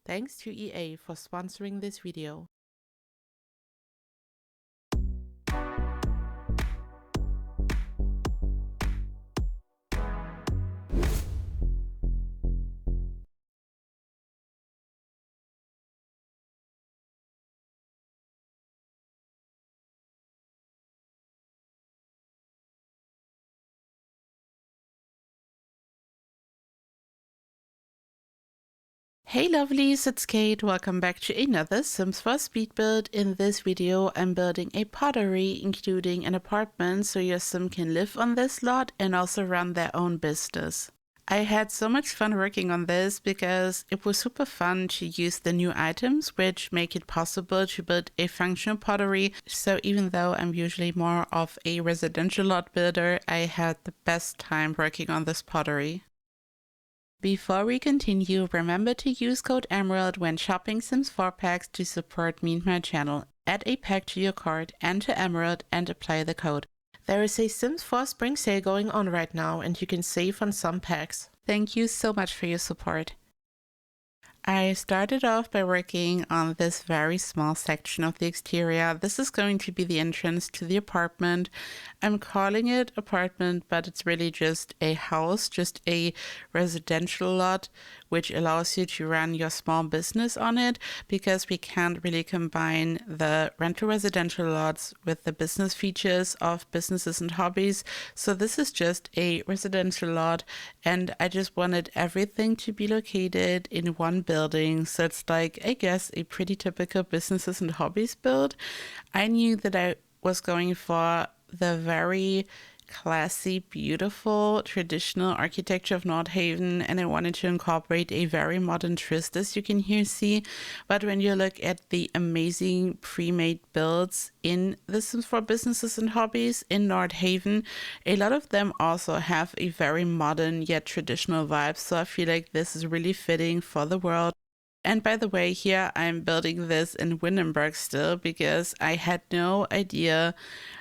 Thanks to EA for sponsoring this video. Hey lovelies, it's Kate. Welcome back to another Sims 4 speed build. In this video, I'm building a pottery, including an apartment so your sim can live on this lot and also run their own business. I had so much fun working on this because it was super fun to use the new items which make it possible to build a functional pottery. So even though I'm usually more of a residential lot builder, I had the best time working on this pottery. Before we continue, remember to use code EMERALD when shopping Sims 4 packs to support me and my channel. Add a pack to your cart, enter Emerald, and apply the code. There is a Sims 4 spring sale going on right now, and you can save on some packs. Thank you so much for your support. I started off by working on this very small section of the exterior. This is going to be the entrance to the apartment. I'm calling it apartment, but it's really just a house, just a residential lot, which allows you to run your small business on it because we can't really combine the rental residential lots with the business features of businesses and hobbies. So this is just a residential lot, and I just wanted everything to be located in one building. So it's like, I guess, a pretty typical businesses and hobbies build. I knew that I was going for the very classy, beautiful, traditional architecture of North Haven, and I wanted to incorporate a very modern twist, as you can here see. But when you look at the amazing pre-made builds in The Sims 4 Businesses and Hobbies in North Haven, a lot of them also have a very modern yet traditional vibe, so I feel like this is really fitting for the world. And by the way, here I'm building this in Windenburg still because I had no idea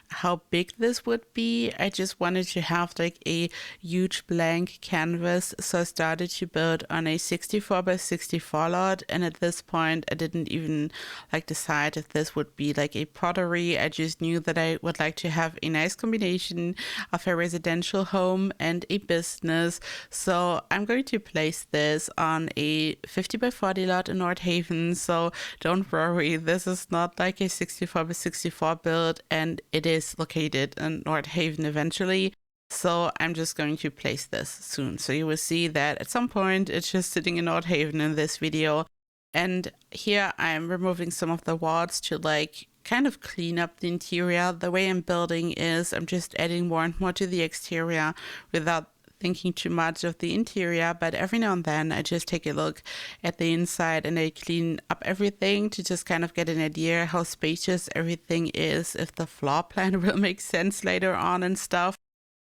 how big this would be. I just wanted to have like a huge blank canvas, so I started to build on a 64 by 64 lot, and at this point I didn't even like decide if this would be like a pottery. I just knew that I would like to have a nice combination of a residential home and a business, so I'm going to place this on a 50 by 40 lot in North Haven. So don't worry, this is not like a 64 by 64 build, and it is located in North Haven eventually. So I'm just going to place this soon. So you will see that at some point it's just sitting in North Haven in this video. And here I'm removing some of the walls to like kind of clean up the interior. The way I'm building is I'm just adding more and more to the exterior without thinking too much of the interior, but every now and then I just take a look at the inside and I clean up everything to just kind of get an idea how spacious everything is, if the floor plan will make sense later on and stuff.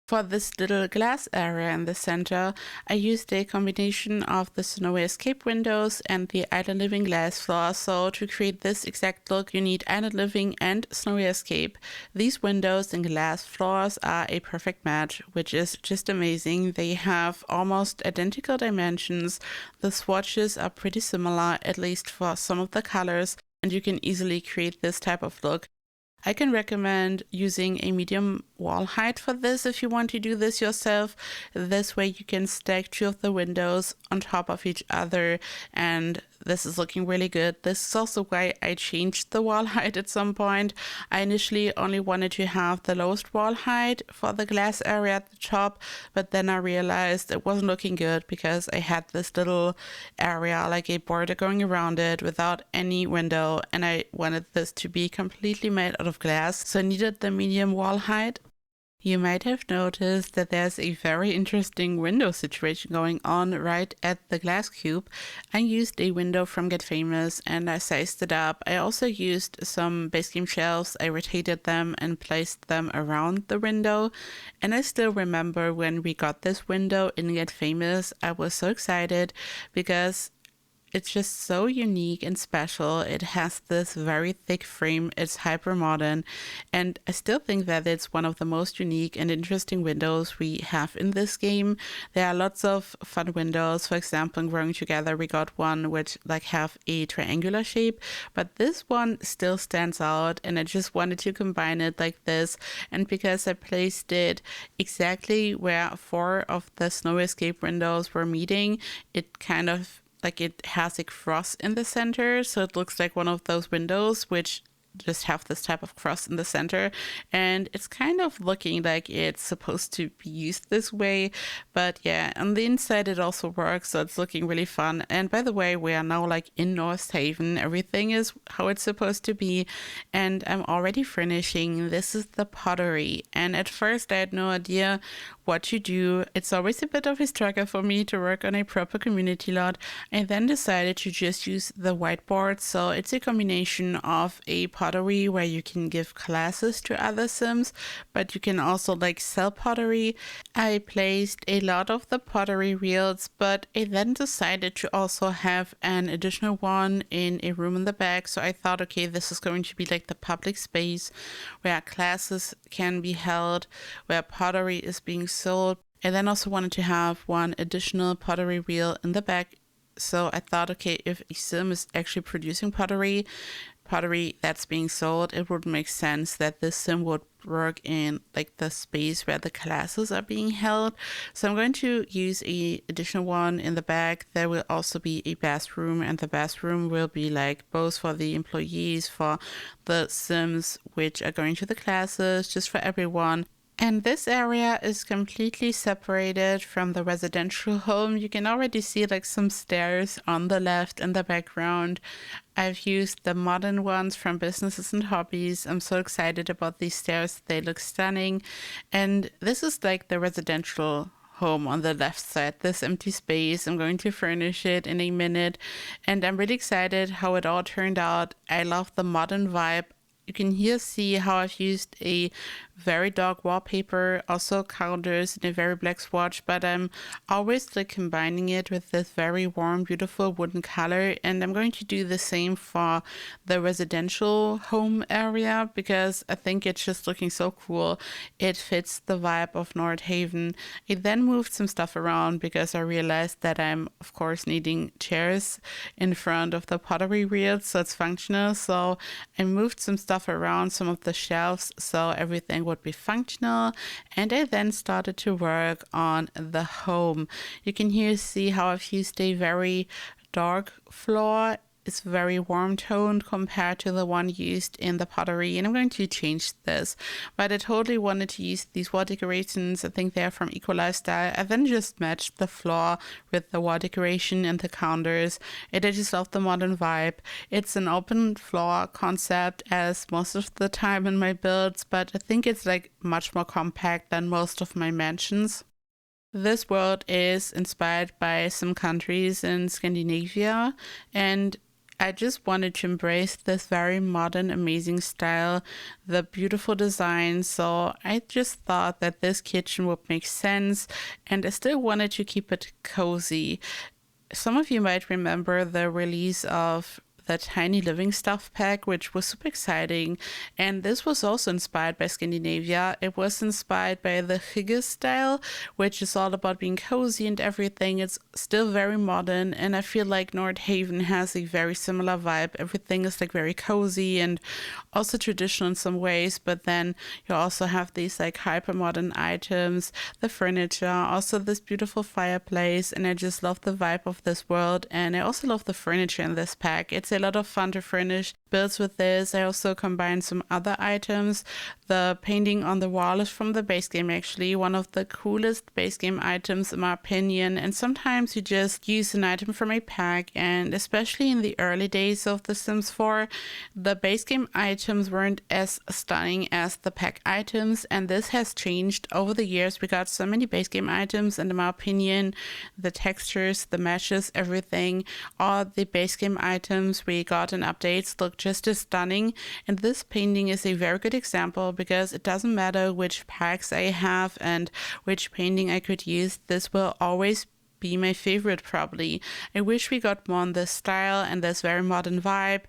For this little glass area in the center, I used a combination of the Snowy Escape windows and the Island Living glass floor. So to create this exact look, you need Island Living and Snowy Escape. These windows and glass floors are a perfect match, which is just amazing. They have almost identical dimensions. The swatches are pretty similar, at least for some of the colors, and you can easily create this type of look. I can recommend using a medium wall height for this if you want to do this yourself. This way you can stack two of the windows on top of each other, and this is looking really good. This is also why I changed the wall height at some point. I initially only wanted to have the lowest wall height for the glass area at the top, but then I realized it wasn't looking good because I had this little area, like a border going around it without any window, and I wanted this to be completely made out of glass, so I needed the medium wall height. You might have noticed that there's a very interesting window situation going on right at the glass cube. I used a window from Get Famous and I sized it up. I also used some base game shelves. I rotated them and placed them around the window. And I still remember when we got this window in Get Famous, I was so excited because it's just so unique and special. It has this very thick frame. It's hyper modern, and I still think that it's one of the most unique and interesting windows we have in this game. There are lots of fun windows. For example, in Growing Together, we got one which like have a triangular shape, but this one still stands out, and I just wanted to combine it like this. And because I placed it exactly where 4 of the snow escape windows were meeting, it kind of like it has a cross in the center, so it looks like one of those windows which just have this type of cross in the center, and it's kind of looking like it's supposed to be used this way. But yeah, on the inside it also works, so it's looking really fun. And by the way, we are now like in North Haven. Everything is how it's supposed to be, and I'm already furnishing. This is the pottery, and at first I had no idea what to do. It's always a bit of a struggle for me to work on a proper community lot. I then decided to just use the whiteboard. So it's a combination of a pottery where you can give classes to other Sims, but you can also like sell pottery. I placed a lot of the pottery reels, but I then decided to also have an additional one in a room in the back. So I thought, okay, this is going to be like the public space where classes can be held, where pottery is being sold. I then also wanted to have one additional pottery reel in the back. So I thought, okay, if a Sim is actually producing pottery that's being sold, it would make sense that this Sim would work in like the space where the classes are being held. So I'm going to use a additional one in the back. There will also be a bathroom, and the bathroom will be like both for the employees, for the Sims which are going to the classes, just for everyone. And this area is completely separated from the residential home. You can already see like some stairs on the left in the background. I've used the modern ones from Businesses and Hobbies. I'm so excited about these stairs. They look stunning. And this is like the residential home on the left side, this empty space. I'm going to furnish it in a minute, and I'm really excited how it all turned out. I love the modern vibe. You can here see how I've used a very dark wallpaper, also counters in a very black swatch, but I'm always like combining it with this very warm, beautiful wooden color. And I'm going to do the same for the residential home area because I think it's just looking so cool. It fits the vibe of North Haven. I then moved some stuff around because I realized that I'm of course needing chairs in front of the pottery reels so it's functional. So I moved some stuff around, some of the shelves, so everything would be functional. And I then started to work on the home. You can here see how I've used a very dark floor. It's very warm toned compared to the one used in the pottery, and I'm going to change this. But I totally wanted to use these wall decorations. I think they're from Eco Lifestyle. I then just matched the floor with the wall decoration and the counters. And I just love the modern vibe. It's an open floor concept as most of the time in my builds, but I think it's like much more compact than most of my mansions. This world is inspired by some countries in Scandinavia, and I just wanted to embrace this very modern, amazing style, the beautiful design. So I just thought that this kitchen would make sense, and I still wanted to keep it cozy. Some of you might remember the release of the Tiny Living Stuff pack, which was super exciting. And this was also inspired by Scandinavia. It was inspired by the hygge style, which is all about being cozy and everything. It's still very modern, and I feel like North Haven has a very similar vibe. Everything is like very cozy and also traditional in some ways, but then you also have these like hyper modern items, the furniture, also this beautiful fireplace, and I just love the vibe of this world. And I also love the furniture in this pack. It's a lot of fun to furnish builds with this. I also combined some other items. The painting on the wall is from the base game, actually one of the coolest base game items in my opinion. And sometimes you just use an item from a pack, and especially in the early days of The Sims 4, the base game items weren't as stunning as the pack items, and this has changed over the years. We got so many base game items, and in my opinion, the textures, the meshes, everything, all the base game items we got in updates look just as stunning. And this painting is a very good example because it doesn't matter which packs I have and which painting I could use, this will always be my favorite probably. I wish we got more on this style and this very modern vibe,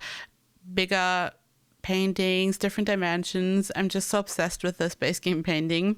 bigger paintings, different dimensions. I'm just so obsessed with this base game painting.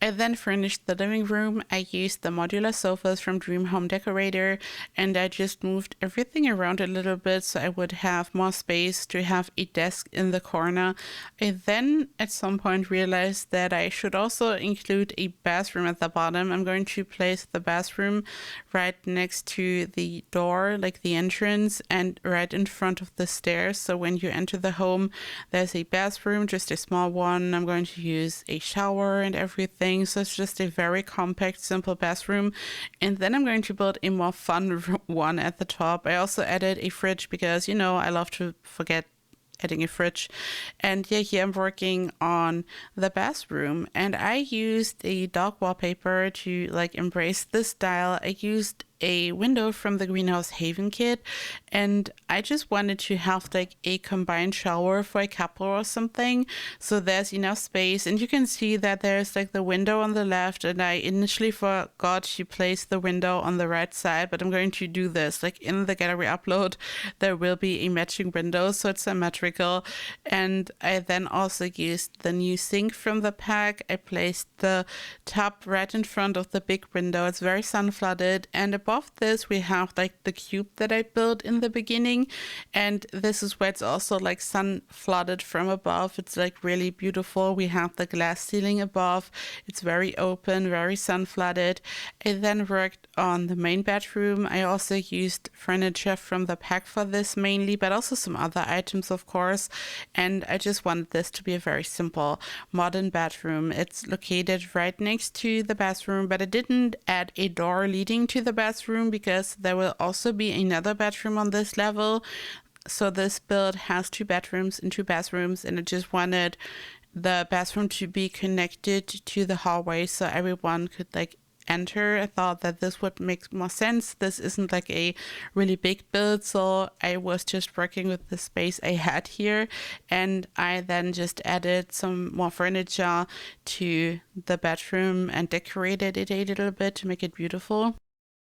I then furnished the living room. I used the modular sofas from Dream Home Decorator, and I just moved everything around a little bit so I would have more space to have a desk in the corner. I then at some point realized that I should also include a bathroom at the bottom. I'm going to place the bathroom right next to the door, like the entrance, and right in front of the stairs. So when you enter the home, there's a bathroom, just a small one. I'm going to use a shower and everything. So it's just a very compact, simple bathroom. And then I'm going to build a more fun one at the top. I also added a fridge because, you know, I love to forget adding a fridge. And yeah, here I'm working on the bathroom, and I used a dog wallpaper to like embrace this style. I used a window from the Greenhouse Haven kit, and I just wanted to have like a combined shower for a couple or something, so there's enough space. And you can see that there's like the window on the left, and I initially forgot to place the window on the right side, but I'm going to do this. Like in the gallery upload there will be a matching window, so it's symmetrical. And I then also used the new sink from the pack. I placed the tub right in front of the big window. It's very sun flooded, and above this we have like the cube that I built in the beginning, and this is where it's also like sun flooded from above. It's like really beautiful. We have the glass ceiling above. It's very open, very sun flooded. I then worked on the main bedroom. I also used furniture from the pack for this mainly, but also some other items of course, and I just wanted this to be a very simple modern bedroom. It's located right next to the bathroom, but I didn't add a door leading to the bathroom because there will also be another bedroom on this level. So this build has 2 bedrooms and 2 bathrooms, and I just wanted the bathroom to be connected to the hallway so everyone could like enter. I thought that this would make more sense. This isn't like a really big build, so I was just working with the space I had here, and I then just added some more furniture to the bedroom and decorated it a little bit to make it beautiful.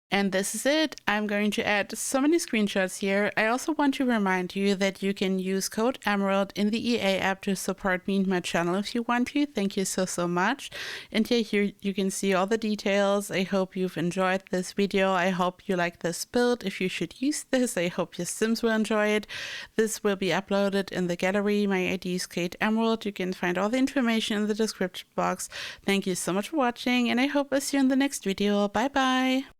And this is it. I'm going to add so many screenshots here. I also want to remind you that you can use code Emerald in the EA app to support me and my channel if you want to. Thank you so much. And yeah, here you can see all the details. I hope you've enjoyed this video. I hope you like this build. If you should use this, I hope your Sims will enjoy it. This will be uploaded in the gallery. My ID is KateEmerald. You can find all the information in the description box. Thank you so much for watching, and I hope I see you in the next video. Bye bye.